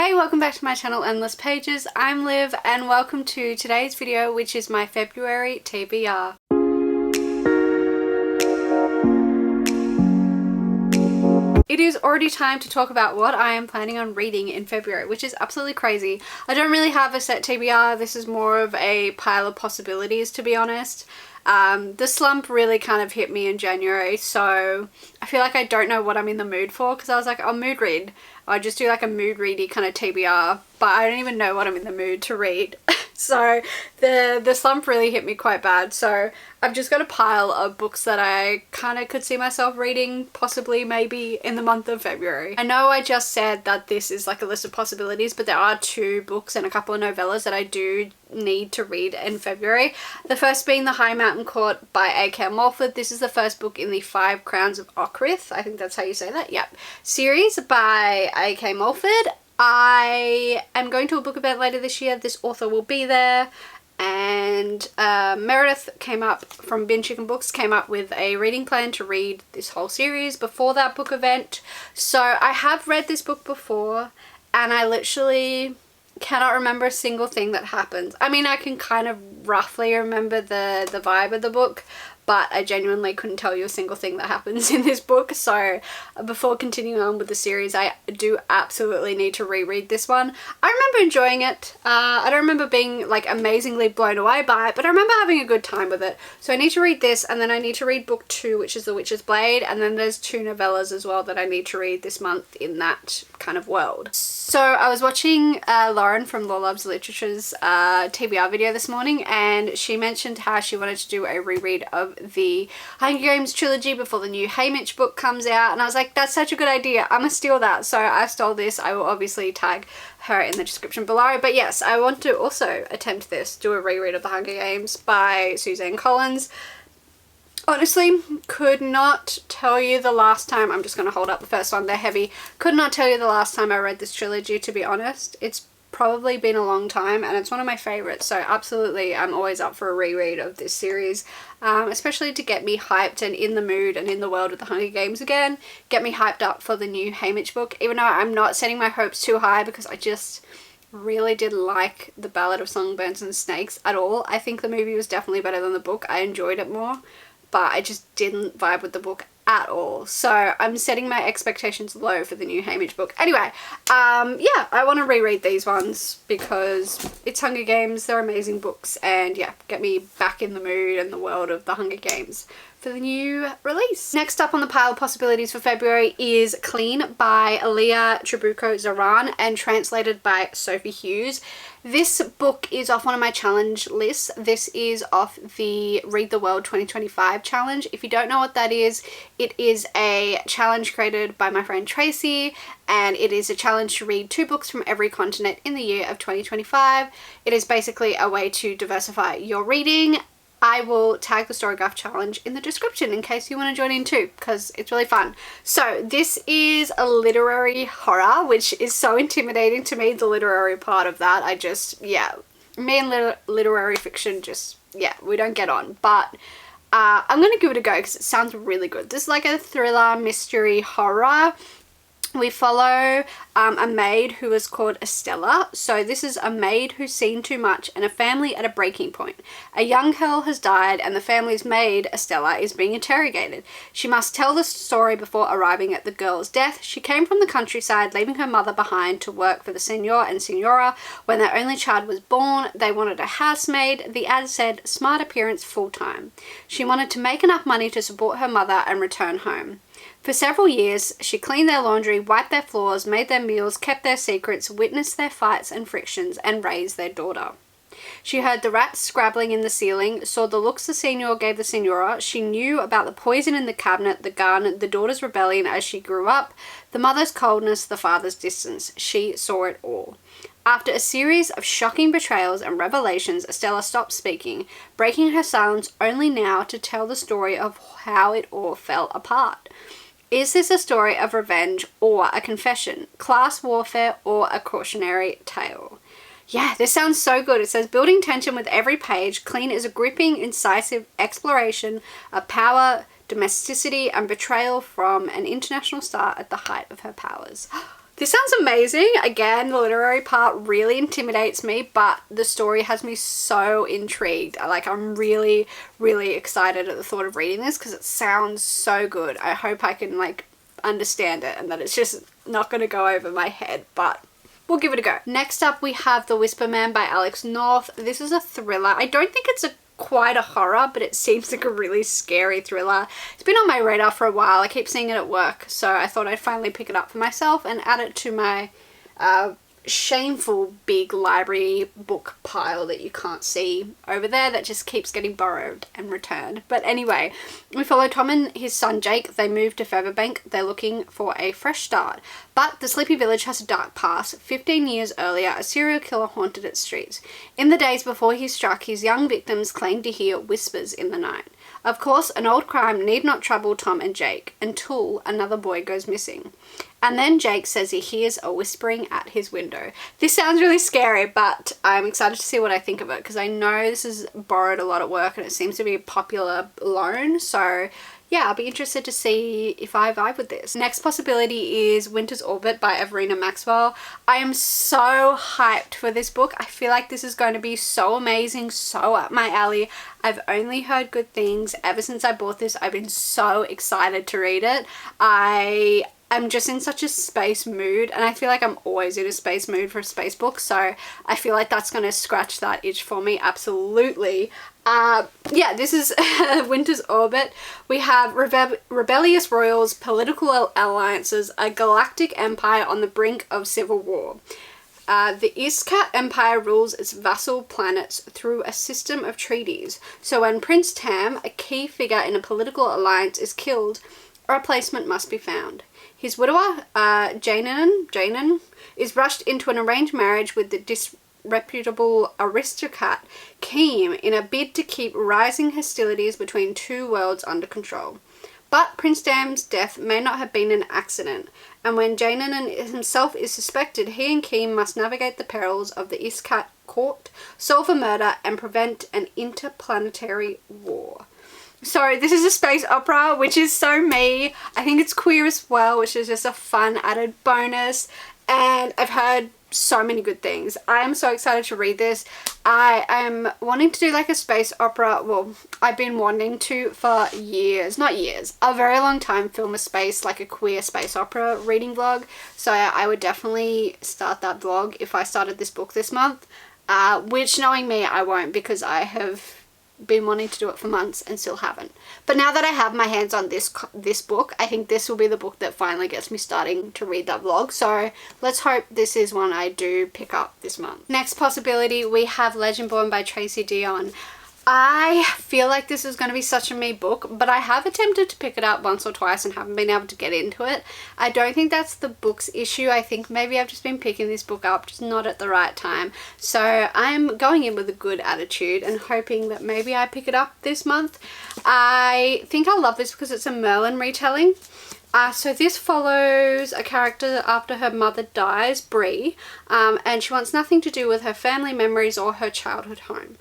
Hey, welcome back to my channel Endless Pages. I'm Liv and welcome to today's video, which is my February TBR. It is already time to talk about what I am planning on reading in February, which is absolutely crazy. I don't really have a set TBR. This is more of a pile of possibilities, to be honest. The slump really kind of hit me in January, so I feel like I don't know what I'm in the mood for, because I was like, I'll mood read. I'll just do like a mood ready kind of TBR, but I don't even know what I'm in the mood to read. So the slump really hit me quite bad. So I've just got a pile of books that I kind of could see myself reading, possibly maybe in the month of February. I know I just said that this is like a list of possibilities, but there are 2 books and a couple of novellas that I do need to read in February. The first being The High Mountain Court by A.K. Mulford. This is the first book in the 5 Crowns of Ockrith, I think that's how you say that, yep, series by A.K. Mulford. I am going to a book event later this year. This author will be there, and Meredith came up from Bin Chicken Books, came up with a reading plan to read this whole series before that book event. So I have read this book before and I literally cannot remember a single thing that happens. I mean, I can kind of roughly remember the vibe of the book, but I genuinely couldn't tell you a single thing that happens in this book. So before continuing on with the series, I do absolutely need to reread this one. I remember enjoying it. I don't remember being like amazingly blown away by it, but I remember having a good time with it. So I need to read this, and then I need to read book 2, which is The Witch's Blade, and then there's 2 novellas as well that I need to read this month in that kind of world. So I was watching Lauren from Law Loves Literature's TBR video this morning, and she mentioned how she wanted to do a reread of the Hunger Games trilogy before the new Haymitch book comes out, and I was like, that's such a good idea, I'm gonna steal that. So I stole this. I will obviously tag her in the description below, but yes, I want to also attempt this, do a reread of the Hunger Games by Suzanne Collins. Honestly, could not tell you the last time, I'm just going to hold up the first one, they're heavy, could not tell you the last time I read this trilogy, to be honest. It's probably been a long time and it's one of my favorites, so absolutely I'm always up for a reread of this series, especially to get me hyped and in the mood and in the world of the Hunger Games again, get me hyped up for the new Haymitch book, even though I'm not setting my hopes too high because I just really didn't like The Ballad of Songbirds and Snakes at all. I think the movie was definitely better than the book. I enjoyed it more, but I just didn't vibe with the book at all. So I'm setting my expectations low for the new Haymitch book. Anyway, yeah, I want to reread these ones because it's Hunger Games, they're amazing books, and yeah, get me back in the mood and the world of the Hunger Games for the new release. Next up on the pile of possibilities for February is Clean by Leah Trabuco-Zaran and translated by Sophie Hughes. This book is off one of my challenge lists. This is off the Read the World 2025 challenge. If you don't know what that is, it is a challenge created by my friend Tracy, and it is a challenge to read 2 books from every continent in the year of 2025. It is basically a way to diversify your reading. I will tag the Storygraph challenge in the description in case you want to join in too, because it's really fun. So this is a literary horror, which is so intimidating to me, the literary part of that. I just, yeah, me and literary fiction just, yeah, we don't get on. But I'm going to give it a go because it sounds really good. This is like a thriller, mystery, horror. We follow a maid who is called Estella. So this is a maid who's seen too much and a family at a breaking point. A young girl has died and the family's maid, Estella, is being interrogated. She must tell the story before arriving at the girl's death. She came from the countryside, leaving her mother behind to work for the Senor and Senora. When their only child was born, they wanted a housemaid. The ad said smart appearance full-time. She wanted to make enough money to support her mother and return home. For several years, she cleaned their laundry, wiped their floors, made their meals, kept their secrets, witnessed their fights and frictions, and raised their daughter. She heard the rats scrabbling in the ceiling, saw the looks the Senor gave the Senora. She knew about the poison in the cabinet, the gun, the daughter's rebellion as she grew up, the mother's coldness, the father's distance. She saw it all. After a series of shocking betrayals and revelations, Estella stopped speaking, breaking her silence only now to tell the story of how it all fell apart. Is this a story of revenge or a confession, class warfare or a cautionary tale? Yeah, this sounds so good. It says, building tension with every page, Clean is a gripping, incisive exploration of power, domesticity and betrayal from an international star at the height of her powers. This sounds amazing. Again, the literary part really intimidates me, but the story has me so intrigued. Like, I'm really, really excited at the thought of reading this because it sounds so good. I hope I can like understand it and that it's just not going to go over my head, but we'll give it a go. Next up, we have The Whisper Man by Alex North. This is a thriller. I don't think it's quite a horror, but it seems like a really scary thriller. It's been on my radar for a while. I keep seeing it at work, so I thought I'd finally pick it up for myself and add it to my shameful big library book pile that you can't see over there that just keeps getting borrowed and returned. But anyway, we follow Tom and his son Jake. They move to Featherbank. They're looking for a fresh start. But the sleepy village has a dark past. 15 years earlier, a serial killer haunted its streets. In the days before he struck, his young victims claimed to hear whispers in the night. Of course, an old crime need not trouble Tom and Jake until another boy goes missing. And then Jake says he hears a whispering at his window. This sounds really scary, but I'm excited to see what I think of it because I know this is borrowed a lot at work and it seems to be a popular loan. So yeah, I'll be interested to see if I vibe with this. Next possibility is Winter's Orbit by Everina Maxwell. I am so hyped for this book. I feel like this is going to be so amazing, so up my alley. I've only heard good things. Ever since I bought this, I've been so excited to read it. I'm just in such a space mood, and I feel like I'm always in a space mood for a space book, so I feel like that's going to scratch that itch for me, absolutely. Yeah, this is Winter's Orbit. We have rebellious royals, political alliances, a galactic empire on the brink of civil war. The Iskat Empire rules its vassal planets through a system of treaties. So when Prince Tam, a key figure in a political alliance, is killed, a replacement must be found. His widower, Janan, is rushed into an arranged marriage with the disreputable aristocrat Keem in a bid to keep rising hostilities between two worlds under control. But Prince Dam's death may not have been an accident, and when Janan himself is suspected, he and Keem must navigate the perils of the Iskat court, solve a murder, and prevent an interplanetary war. So this is a space opera, which is so me. I think it's queer as well, which is just a fun added bonus. And I've heard so many good things. I am so excited to read this. I am wanting to do like a space opera. Well, I've been wanting to for years, not years, a very long time, film a space, like a queer space opera reading vlog. So I would definitely start that vlog if I started this book this month. Which, knowing me, I won't, because I have been wanting to do it for months and still haven't. But now that I have my hands on this book, I think this will be the book that finally gets me starting to read that vlog. So let's hope this is one I do pick up this month. Next possibility, we have Legendborn by Tracy Dion. I feel like this is going to be such a me book, but I have attempted to pick it up once or twice and haven't been able to get into it. I don't think that's the book's issue. I think maybe I've just been picking this book up, just not at the right time. So I'm going in with a good attitude and hoping that maybe I pick it up this month. I think I'll love this because it's a Merlin retelling. So this follows a character after her mother dies, Bree, and she wants nothing to do with her family memories or her childhood home.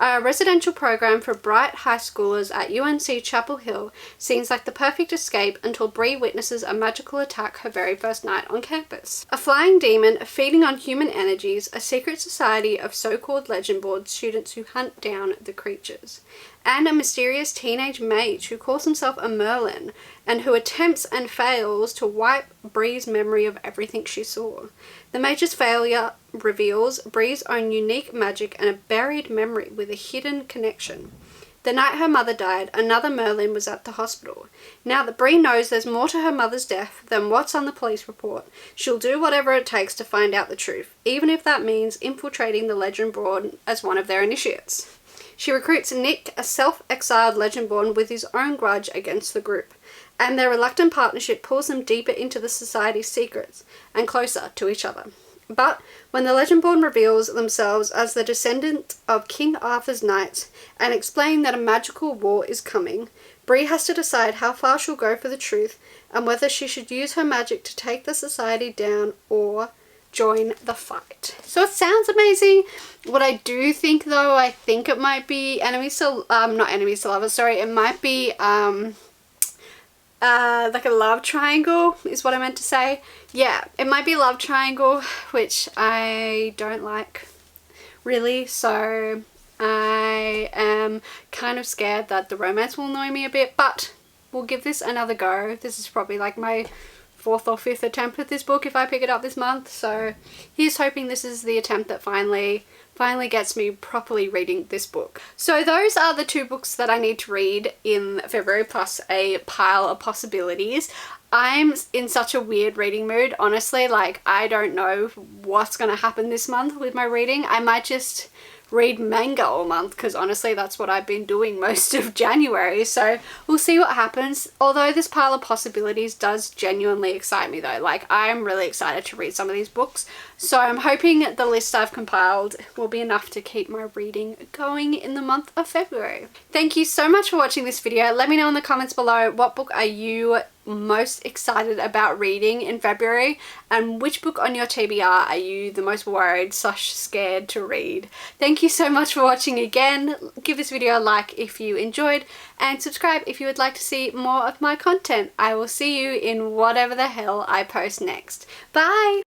A residential program for bright high schoolers at UNC Chapel Hill seems like the perfect escape until Bree witnesses a magical attack her very first night on campus. A flying demon feeding on human energies, a secret society of so-called Legendborn students who hunt down the creatures, and a mysterious teenage mage who calls himself a Merlin and who attempts and fails to wipe Bree's memory of everything she saw. The mage's failure reveals Bree's own unique magic and a buried memory with a hidden connection. The night her mother died, another Merlin was at the hospital. Now that Bree knows there's more to her mother's death than what's on the police report, she'll do whatever it takes to find out the truth, even if that means infiltrating the Legendborn as one of their initiates. She recruits Nick, a self-exiled Legendborn with his own grudge against the group, and their reluctant partnership pulls them deeper into the society's secrets and closer to each other. But when the Legendborn reveals themselves as the descendant of King Arthur's knights and explain that a magical war is coming, Bree has to decide how far she'll go for the truth and whether she should use her magic to take the society down or join the fight. So it sounds amazing. What I do think, though, I think it might be enemies to not enemies to lovers, sorry, it might be like a love triangle is what I meant to say. Yeah, it might be love triangle, which I don't like really, so I am kind of scared that the romance will annoy me a bit, but we'll give this another go. This is probably like my 4th or 5th attempt with this book if I pick it up this month, so here's hoping this is the attempt that finally gets me properly reading this book. So those are the 2 books that I need to read in February, plus a pile of possibilities. I'm in such a weird reading mood, honestly. Like, I don't know what's gonna happen this month with my reading. I might just read manga all month, because honestly that's what I've been doing most of January, so we'll see what happens. Although this pile of possibilities does genuinely excite me though, like I'm really excited to read some of these books, so I'm hoping the list I've compiled will be enough to keep my reading going in the month of February. Thank you so much for watching this video. Let me know in the comments below, what book are you most excited about reading in February, and which book on your TBR are you the most worried / scared to read? Thank you so much for watching again. Give this video a like if you enjoyed, and subscribe if you would like to see more of my content. I will see you in whatever the hell I post next. Bye!